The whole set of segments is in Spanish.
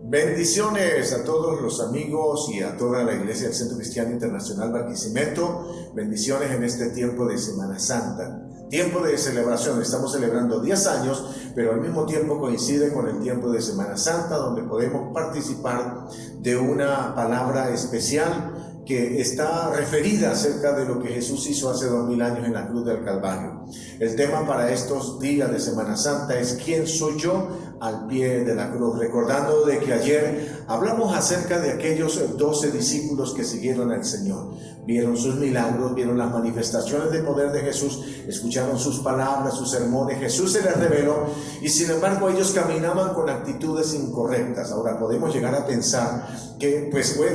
Bendiciones a todos los amigos y a toda la Iglesia del Centro Cristiano Internacional Barquisimeto. Bendiciones en este tiempo de Semana Santa, tiempo de celebración. Estamos celebrando 10 años, pero al mismo tiempo coincide con el tiempo de Semana Santa, donde podemos participar de una palabra especial que está referida acerca de lo que Jesús hizo hace 2000 años en la cruz del Calvario. El tema para estos días de Semana Santa es ¿quién soy yo al pie de la cruz? Recordando de que ayer hablamos acerca de aquellos 12 discípulos que siguieron al Señor. Vieron sus milagros, vieron las manifestaciones de poder de Jesús, escucharon sus palabras, sus sermones. Jesús se les reveló y sin embargo ellos caminaban con actitudes incorrectas. Ahora podemos llegar a pensar que,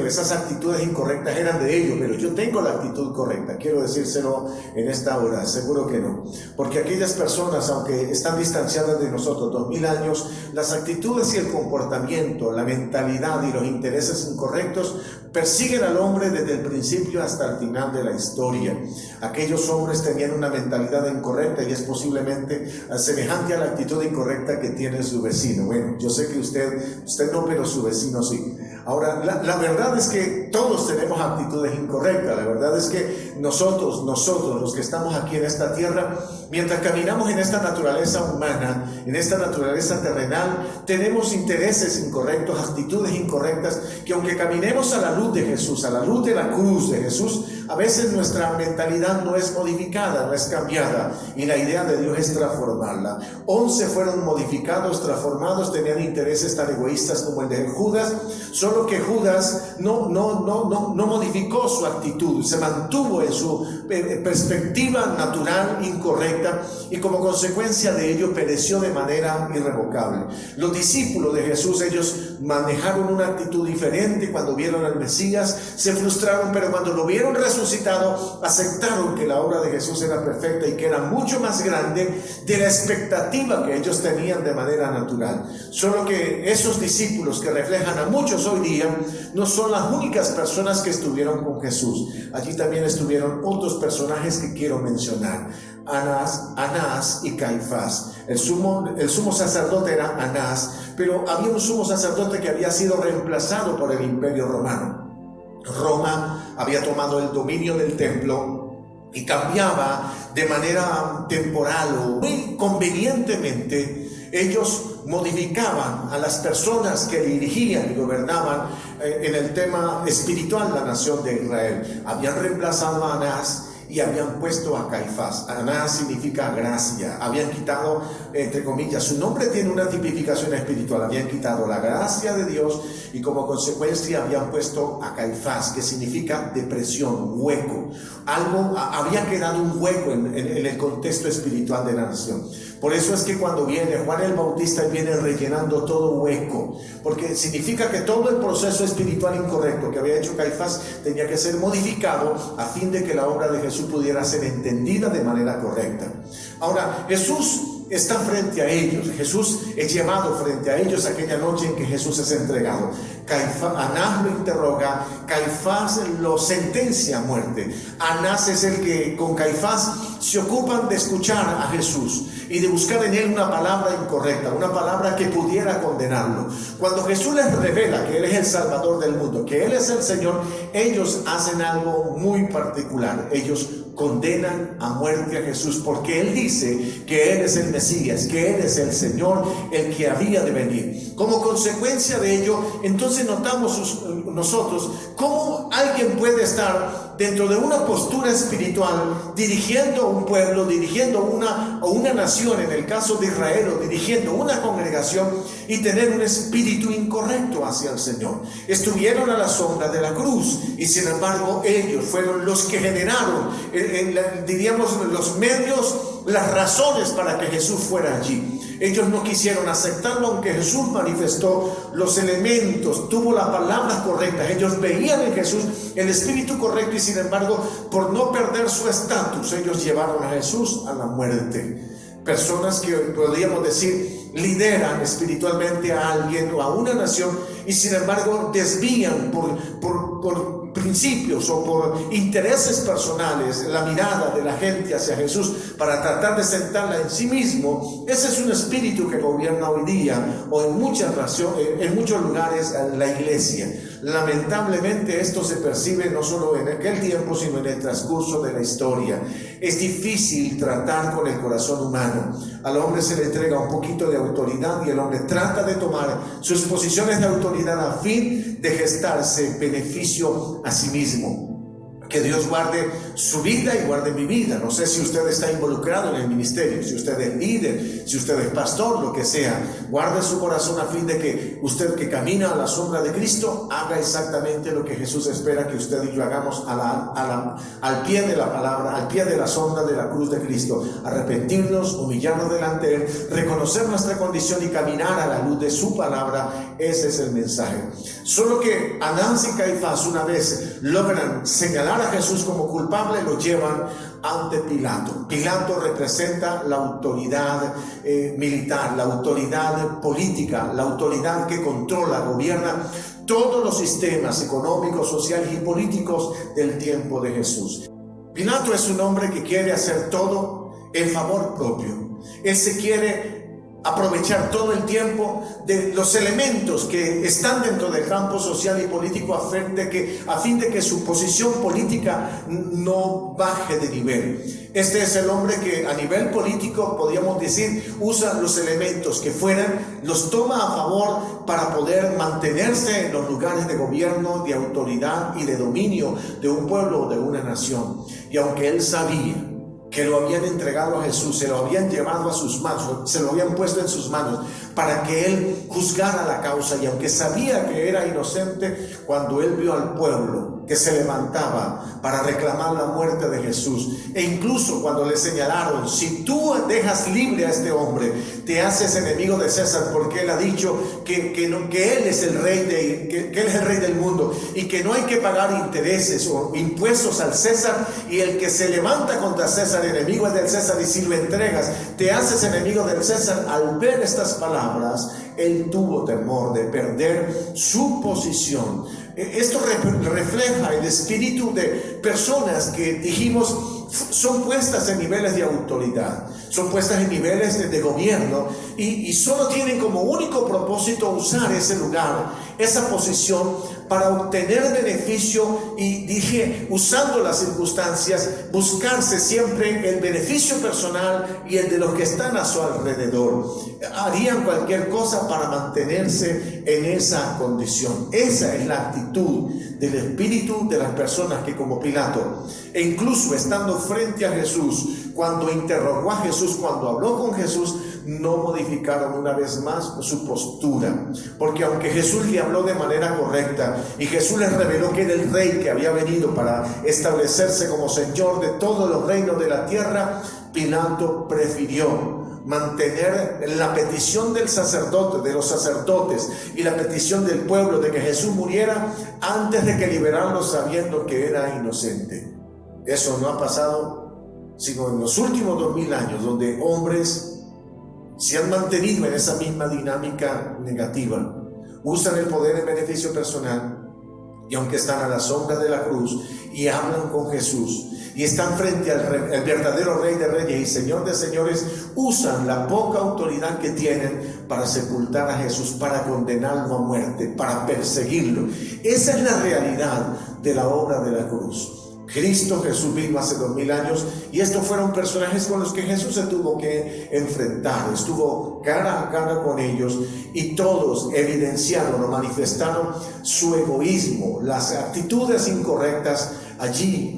esas actitudes incorrectas eran de ellos, pero yo tengo la actitud correcta. Quiero decírselo en esta hora, seguro que no. Porque aquellas personas, aunque están distanciadas de nosotros 2000 años, las actitudes y el comportamiento, la mentalidad y los intereses incorrectos persiguen al hombre desde el principio hasta el final de la historia. Aquellos hombres tenían una mentalidad incorrecta y es posiblemente semejante a la actitud incorrecta que tiene su vecino. Bueno, yo sé que usted no, pero su vecino sí. Ahora, la verdad es que todos tenemos actitudes incorrectas. La verdad es que nosotros, los que estamos aquí en esta tierra, mientras caminamos en esta naturaleza humana, en esta naturaleza terrenal, tenemos intereses incorrectos, actitudes incorrectas, que aunque caminemos a la luz de Jesús, a la luz de la cruz de Jesús, a veces nuestra mentalidad no es modificada, no es cambiada, y la idea de Dios es transformarla. 11 fueron modificados, transformados, tenían intereses tan egoístas como el de Judas, solo que Judas no modificó su actitud, se mantuvo en su perspectiva natural incorrecta y como consecuencia de ello pereció de manera irrevocable. Los discípulos de Jesús, ellos manejaron una actitud diferente. Cuando vieron al Mesías se frustraron, pero cuando lo vieron resucitado aceptaron que la obra de Jesús era perfecta y que era mucho más grande de la expectativa que ellos tenían de manera natural. Solo que esos discípulos que reflejan a muchos hoy día no son las únicas personas que estuvieron con Jesús. Allí también estuvieron otros personajes que quiero mencionar: Anás y Caifás. El sumo sacerdote era Anás, pero había un sumo sacerdote que había sido reemplazado por el Imperio Romano. Roma había tomado el dominio del templo y cambiaba de manera temporal o muy convenientemente. Ellos modificaban a las personas que dirigían y gobernaban en el tema espiritual la nación de Israel. Habían reemplazado a Anás y habían puesto a Caifás. Anás significa gracia. Habían quitado, entre comillas, su nombre tiene una tipificación espiritual. Habían quitado la gracia de Dios y como consecuencia habían puesto a Caifás, que significa depresión, hueco. Había quedado un hueco en el contexto espiritual de la nación. Por eso es que cuando viene Juan el Bautista, él viene rellenando todo hueco, porque significa que todo el proceso espiritual incorrecto que había hecho Caifás tenía que ser modificado a fin de que la obra de Jesús pudiera ser entendida de manera correcta. Ahora, Jesús está frente a ellos. Jesús es llevado frente a ellos aquella noche en que Jesús es entregado. Anás lo interroga, Caifás lo sentencia a muerte. Anás es el que con Caifás se ocupan de escuchar a Jesús y de buscar en él una palabra incorrecta, una palabra que pudiera condenarlo. Cuando Jesús les revela que Él es el Salvador del mundo, que Él es el Señor, ellos hacen algo muy particular. Ellos condenan a muerte a Jesús porque Él dice que Él es el Mesías, que Él es el Señor, el que había de venir. Como consecuencia de ello, entonces notamos nosotros cómo alguien puede estar dentro de una postura espiritual, dirigiendo a un pueblo, dirigiendo una nación, en el caso de Israel, o dirigiendo una congregación, y tener un espíritu incorrecto hacia el Señor. Estuvieron a la sombra de la cruz y sin embargo ellos fueron los que generaron, diríamos, los medios, las razones para que Jesús fuera allí. Ellos no quisieron aceptarlo, aunque Jesús manifestó los elementos, tuvo las palabras correctas. Ellos veían en Jesús el espíritu correcto y sin embargo, por no perder su estatus, ellos llevaron a Jesús a la muerte. Personas que podríamos decir lideran espiritualmente a alguien o a una nación y sin embargo desvían por principios o por intereses personales la mirada de la gente hacia Jesús para tratar de sentarla en sí mismo, ese es un espíritu que gobierna hoy día o en muchos lugares la iglesia. Lamentablemente esto se percibe no solo en aquel tiempo, sino en el transcurso de la historia. Es difícil tratar con el corazón humano. Al hombre se le entrega un poquito de autoridad y el hombre trata de tomar sus posiciones de autoridad a fin de gestarse beneficio a sí mismo. Que Dios guarde su vida y guarde mi vida. No sé si usted está involucrado en el ministerio, si usted es líder, si usted es pastor, lo que sea. Guarde su corazón a fin de que usted, que camina a la sombra de Cristo, haga exactamente lo que Jesús espera que usted y yo hagamos al pie de la palabra, al pie de la sombra de la cruz de Cristo. Arrepentirnos, humillarnos delante de Él, reconocer nuestra condición y caminar a la luz de su palabra. Ese es el mensaje. Solo que Anás y Caifás, una vez logran señalar a Jesús como culpable, lo llevan ante Pilato. Pilato representa la autoridad militar, la autoridad política, la autoridad que controla, gobierna todos los sistemas económicos, sociales y políticos del tiempo de Jesús. Pilato es un hombre que quiere hacer todo en favor propio. Él se quiere aprovechar todo el tiempo de los elementos que están dentro del campo social y político a fin de que su posición política no baje de nivel. Este es el hombre que a nivel político, podríamos decir, usa los elementos que fueran, los toma a favor para poder mantenerse en los lugares de gobierno, de autoridad y de dominio de un pueblo o de una nación. Y aunque él sabía que lo habían entregado a Jesús, se lo habían llevado a sus manos, se lo habían puesto en sus manos para que él juzgara la causa, y aunque sabía que era inocente, cuando él vio al pueblo que se levantaba para reclamar la muerte de Jesús, e incluso cuando le señalaron: si tú dejas libre a este hombre, te haces enemigo de César, porque él ha dicho que él es el rey que él es el rey del mundo y que no hay que pagar intereses o impuestos al César, y el que se levanta contra César, enemigo es del César, y si lo entregas, te haces enemigo del César. Al ver estas palabras, él tuvo temor de perder su posición. Esto refleja el espíritu de personas que, dijimos, son puestas en niveles de autoridad, son puestas en niveles de gobierno, y solo tienen como único propósito usar ese lugar, esa posición, para obtener beneficio, y dije, usando las circunstancias, buscarse siempre el beneficio personal y el de los que están a su alrededor. Harían cualquier cosa para mantenerse en esa condición. Esa es la actitud del espíritu de las personas que, como Pilato, e incluso estando frente a Jesús, cuando interrogó a Jesús, cuando habló con Jesús, no modificaron una vez más su postura, porque aunque Jesús le habló de manera correcta y Jesús les reveló que era el rey que había venido para establecerse como señor de todos los reinos de la tierra, Pilato prefirió mantener la petición del sacerdote, de los sacerdotes, y la petición del pueblo de que Jesús muriera antes de que liberarlo, sabiendo que era inocente. Eso no ha pasado sino en los últimos 2000 años, donde hombres se han mantenido en esa misma dinámica negativa. Usan el poder en beneficio personal, y aunque están a la sombra de la cruz y hablan con Jesús y están frente al verdadero Rey de Reyes y Señor de Señores, usan la poca autoridad que tienen para sepultar a Jesús, para condenarlo a muerte, para perseguirlo. Esa es la realidad de la obra de la cruz. Cristo Jesús vino hace 2000 años, y estos fueron personajes con los que Jesús se tuvo que enfrentar. Estuvo cara a cara con ellos, y todos evidenciaron o manifestaron su egoísmo, las actitudes incorrectas allí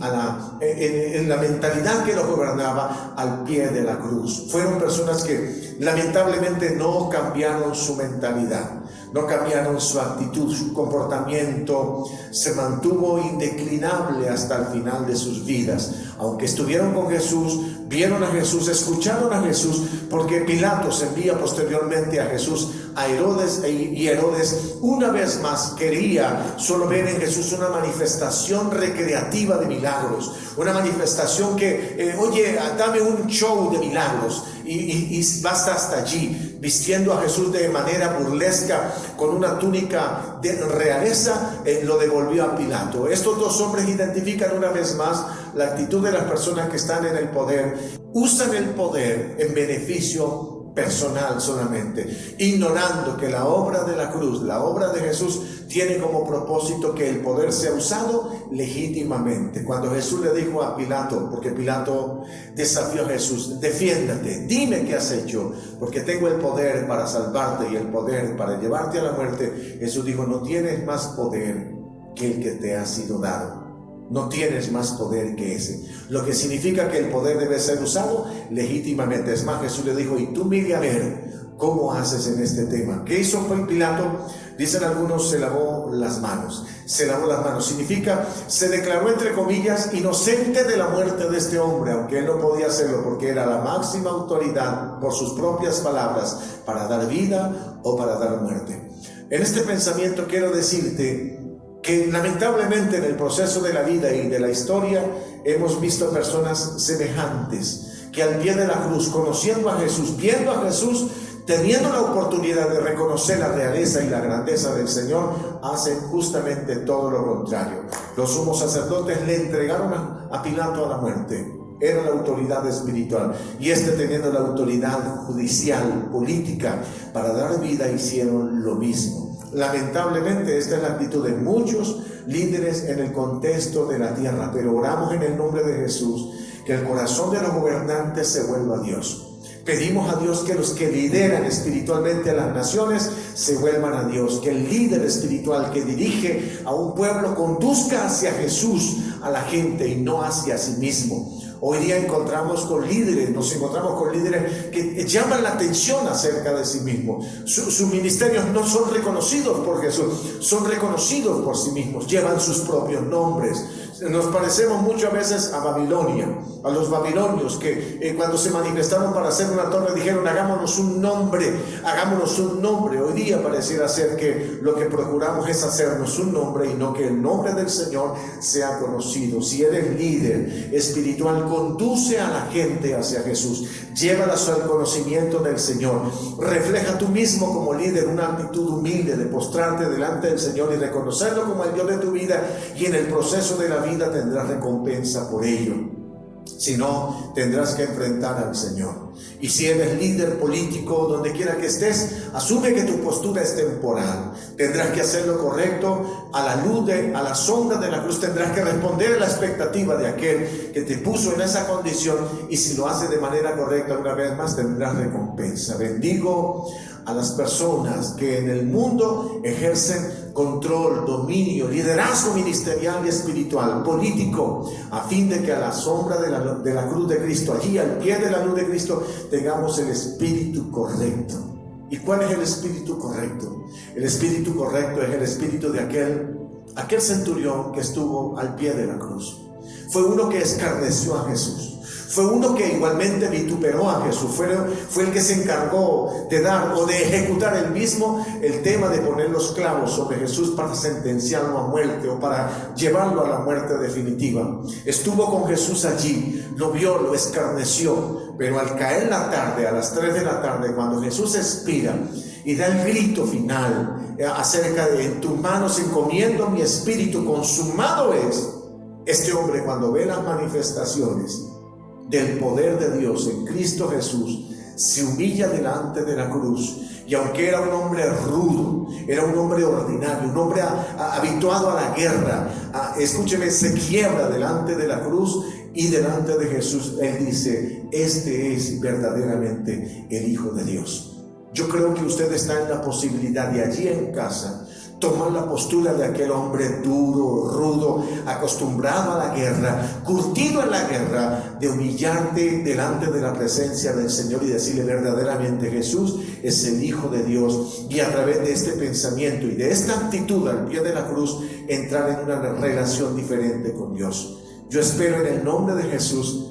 en la mentalidad que los gobernaba al pie de la cruz. Fueron personas que lamentablemente no cambiaron su mentalidad, no cambiaron su actitud, su comportamiento se mantuvo indeclinable hasta el final de sus vidas. Aunque estuvieron con Jesús, vieron a Jesús, escucharon a Jesús, porque Pilatos envía posteriormente a Jesús a Herodes, y Herodes una vez más quería solo ver en Jesús una manifestación recreativa de milagros, una manifestación que, oye, dame un show de milagros. y basta hasta allí, vistiendo a Jesús de manera burlesca con una túnica de realeza, lo devolvió a Pilato. Estos dos hombres identifican una vez más la actitud de las personas que están en el poder. Usan el poder en beneficio personal solamente, ignorando que la obra de la cruz, la obra de Jesús, tiene como propósito que el poder sea usado legítimamente. Cuando Jesús le dijo a Pilato, porque Pilato desafió a Jesús: defiéndate, dime qué has hecho, porque tengo el poder para salvarte y el poder para llevarte a la muerte. Jesús dijo: no tienes más poder que el que te ha sido dado. No tienes más poder que ese. Lo que significa que el poder debe ser usado legítimamente. Es más, Jesús le dijo: y tú mire a ver cómo haces en este tema. ¿Qué hizo Pilato? Dicen algunos: se lavó las manos. Se lavó las manos. Significa, se declaró entre comillas inocente de la muerte de este hombre, aunque él no podía hacerlo porque era la máxima autoridad por sus propias palabras para dar vida o para dar muerte. En este pensamiento quiero decirte que lamentablemente en el proceso de la vida y de la historia hemos visto personas semejantes que al pie de la cruz, conociendo a Jesús, viendo a Jesús, teniendo la oportunidad de reconocer la realeza y la grandeza del Señor, hacen justamente todo lo contrario. Los sumos sacerdotes le entregaron a Pilato a la muerte. Era la autoridad espiritual, y teniendo la autoridad judicial, política, para dar vida, hicieron lo mismo. Lamentablemente esta es la actitud de muchos líderes en el contexto de la tierra, pero oramos en el nombre de Jesús que el corazón de los gobernantes se vuelva a Dios. Pedimos a Dios que los que lideran espiritualmente a las naciones se vuelvan a Dios, que el líder espiritual que dirige a un pueblo conduzca hacia Jesús a la gente y no hacia sí mismo. Hoy día nos encontramos con líderes que llaman la atención acerca de sí mismos. Sus ministerios no son reconocidos por Jesús, son reconocidos por sí mismos, llevan sus propios nombres. Nos parecemos muchas veces a Babilonia, a los babilonios que cuando se manifestaron para hacer una torre dijeron: hagámonos un nombre, hagámonos un nombre. Hoy día pareciera ser que lo que procuramos es hacernos un nombre y no que el nombre del Señor sea conocido. Si eres líder espiritual, conduce a la gente hacia Jesús, llévalas al conocimiento del Señor. Refleja tú mismo como líder una actitud humilde de postrarte delante del Señor y reconocerlo como el Dios de tu vida, y en el proceso de la vida tendrás recompensa por ello. Si no, tendrás que enfrentar al Señor. Y si eres líder político, donde quiera que estés, asume que tu postura es temporal. Tendrás que hacer lo correcto a la sombra de la cruz. Tendrás que responder a la expectativa de aquel que te puso en esa condición, y si lo haces de manera correcta, una vez más tendrás recompensa. Bendigo a las personas que en el mundo ejercen control, dominio, liderazgo ministerial y espiritual, político, a fin de que a la sombra de la cruz de Cristo, allí al pie de la luz de Cristo, tengamos el espíritu correcto. ¿Y cuál es el espíritu correcto? El espíritu correcto es el espíritu de aquel centurión que estuvo al pie de la cruz. Fue uno que escarneció a Jesús. Fue uno que igualmente vituperó a Jesús. Fue el que se encargó de dar o de ejecutar él mismo el tema de poner los clavos sobre Jesús para sentenciarlo a muerte o para llevarlo a la muerte definitiva. Estuvo con Jesús allí, lo vio, lo escarneció, pero al caer la tarde, a las 3 de la tarde, cuando Jesús expira y da el grito final acerca de: en tus manos encomiendo mi espíritu, consumado es. Este hombre, cuando ve las manifestaciones del poder de Dios en Cristo Jesús, se humilla delante de la cruz, y aunque era un hombre rudo, era un hombre ordinario, un hombre habituado a la guerra, escúcheme, se quiebra delante de la cruz y delante de Jesús. Él dice: este es verdaderamente el Hijo de Dios. Yo creo que usted está en la posibilidad de allí en casa tomar la postura de aquel hombre duro, rudo, acostumbrado a la guerra, curtido en la guerra, de humillarte delante de la presencia del Señor y decirle: verdaderamente Jesús es el Hijo de Dios, y a través de este pensamiento y de esta actitud al pie de la cruz, entrar en una relación diferente con Dios. Yo espero en el nombre de Jesús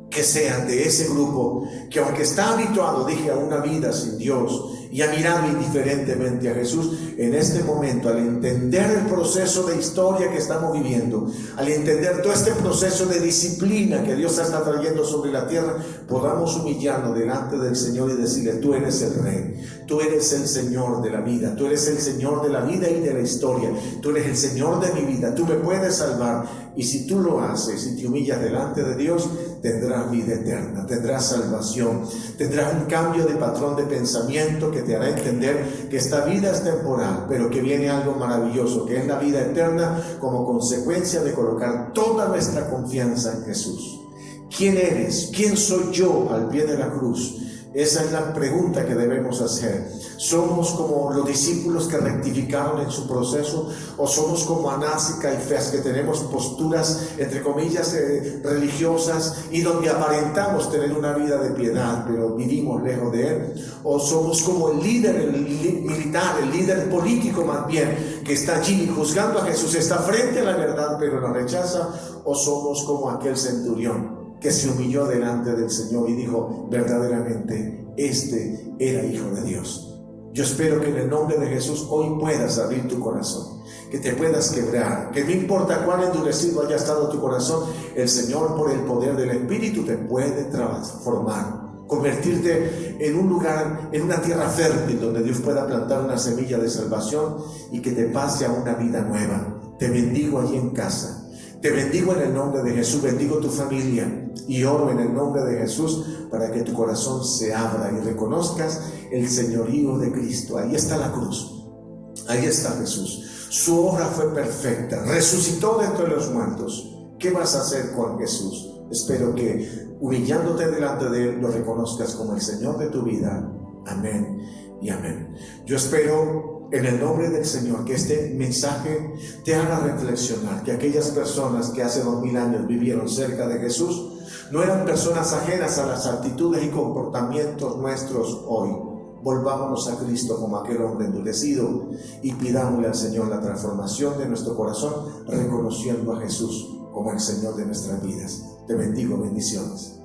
que sean de ese grupo que, aunque está habituado, dije, a una vida sin Dios y ha mirado indiferentemente a Jesús, en este momento, al entender el proceso de historia que estamos viviendo, al entender todo este proceso de disciplina que Dios está trayendo sobre la tierra, podamos humillarnos delante del Señor y decirle: tú eres el Rey, tú eres el Señor de la vida, tú eres el Señor de la vida y de la historia, tú eres el Señor de mi vida, tú me puedes salvar. Y si tú lo haces y te humillas delante de Dios, tendrás vida eterna, tendrás salvación, tendrás un cambio de patrón de pensamiento que te hará entender que esta vida es temporal, pero que viene algo maravilloso, que es la vida eterna, como consecuencia de colocar toda nuestra confianza en Jesús. ¿Quién eres? ¿Quién soy yo al pie de la cruz? Esa es la pregunta que debemos hacer. ¿Somos como los discípulos que rectificaron en su proceso? ¿O somos como Anás y Caifás, que tenemos posturas, entre comillas, religiosas, y donde aparentamos tener una vida de piedad, pero vivimos lejos de Él? ¿O somos como el líder, el militar, el líder político más bien, que está allí juzgando a Jesús, está frente a la verdad, pero la rechaza? ¿O somos como aquel centurión que se humilló delante del Señor y dijo: verdaderamente este era Hijo de Dios? Yo espero que en el nombre de Jesús hoy puedas abrir tu corazón, que te puedas quebrar, que no importa cuán endurecido haya estado tu corazón, el Señor, por el poder del Espíritu, te puede transformar, convertirte en un lugar, en una tierra fértil donde Dios pueda plantar una semilla de salvación y que te pase a una vida nueva. Te bendigo allí en casa. Te bendigo en el nombre de Jesús, bendigo tu familia y oro en el nombre de Jesús para que tu corazón se abra y reconozcas el señorío de Cristo. Ahí está la cruz, ahí está Jesús. Su obra fue perfecta, resucitó de entre los muertos. ¿Qué vas a hacer con Jesús? Espero que, humillándote delante de Él, lo reconozcas como el Señor de tu vida. Amén y amén. Yo espero, en el nombre del Señor, que este mensaje te haga reflexionar, que aquellas personas que hace 2000 años vivieron cerca de Jesús no eran personas ajenas a las actitudes y comportamientos nuestros hoy. Volvámonos a Cristo como aquel hombre endurecido y pidámosle al Señor la transformación de nuestro corazón, reconociendo a Jesús como el Señor de nuestras vidas. Te bendigo, bendiciones.